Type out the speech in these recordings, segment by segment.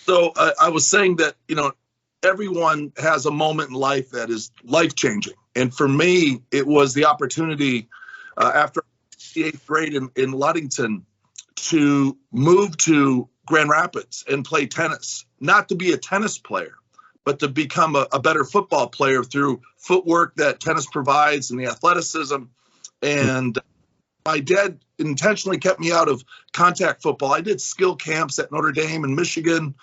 So I was saying that, everyone has a moment in life that is life-changing. And for me, it was the opportunity after the 8th grade in Ludington to move to Grand Rapids and play tennis, not to be a tennis player, but to become a better football player through footwork that tennis provides and the athleticism. And my dad intentionally kept me out of contact football. I did skill camps at Notre Dame and Michigan,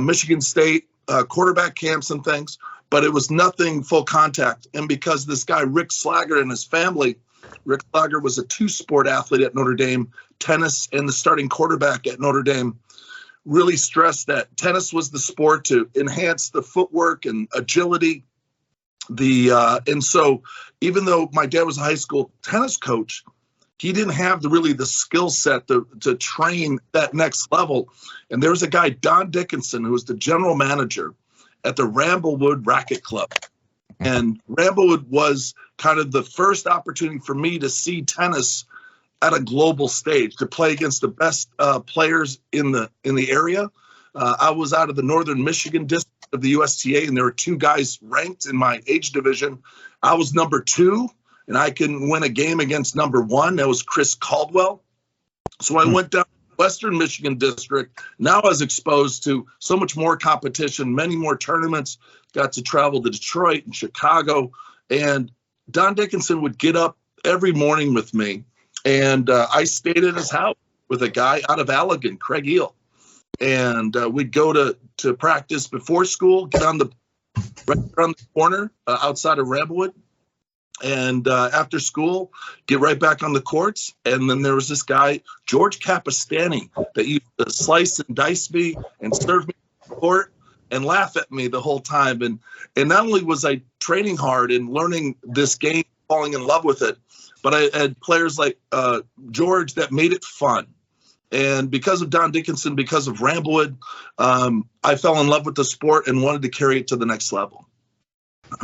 Michigan State, quarterback camps and things, but it was nothing full contact. And because this guy, Rick Slager, and his family, Rick Slager was a 2-sport athlete at Notre Dame, tennis and the starting quarterback at Notre Dame, really stressed that tennis was the sport to enhance the footwork and agility. And so even though my dad was a high school tennis coach, he didn't have the skill set to train that next level. And there was a guy, Don Dickinson, who was the general manager at the Ramblewood Racket Club. And Ramblewood was kind of the first opportunity for me to see tennis at a global stage, to play against the best players in the area. I was out of the Northern Michigan district of the USTA, and there were 2 guys ranked in my age division. I was number 2. And I can win a game against number 1. That was Chris Caldwell. So I went down to Western Michigan District. Now I was exposed to so much more competition, many more tournaments, got to travel to Detroit and Chicago. And Don Dickinson would get up every morning with me. And I stayed at his house with a guy out of Allegan, Craig Eel. And we'd go to practice before school, get on right around the corner outside of Ramblewood. And after school, get right back on the courts. And then there was this guy, George Capistani, that used to slice and dice me and serve me on the court and laugh at me the whole time. And not only was I training hard and learning this game, falling in love with it, but I had players like George that made it fun. And because of Don Dickinson, because of Ramblewood, I fell in love with the sport and wanted to carry it to the next level.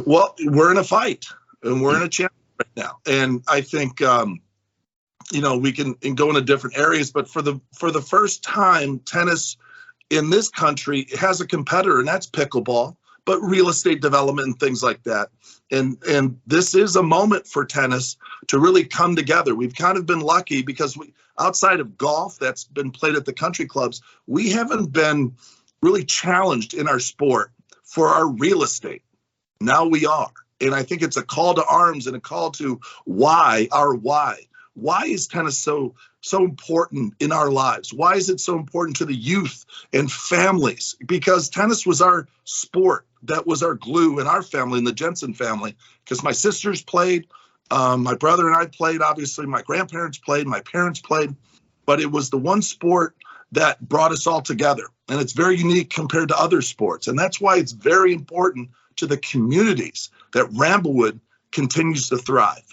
Well, we're in a fight. And we're in a challenge right now. And I think, we can go into different areas. But for the first time, tennis in this country has a competitor, and that's pickleball, but real estate development and things like that. And this is a moment for tennis to really come together. We've kind of been lucky because outside of golf that's been played at the country clubs, we haven't been really challenged in our sport for our real estate. Now we are. And I think it's a call to arms and a call to why. Why is tennis so important in our lives? Why is it so important to the youth and families? Because tennis was our sport. That was our glue in our family, in the Jensen family. Because my sisters played, my brother and I played, obviously. My grandparents played, my parents played. But it was the one sport that brought us all together. And it's very unique compared to other sports. And that's why it's very important to the communities that Ramblewood continues to thrive.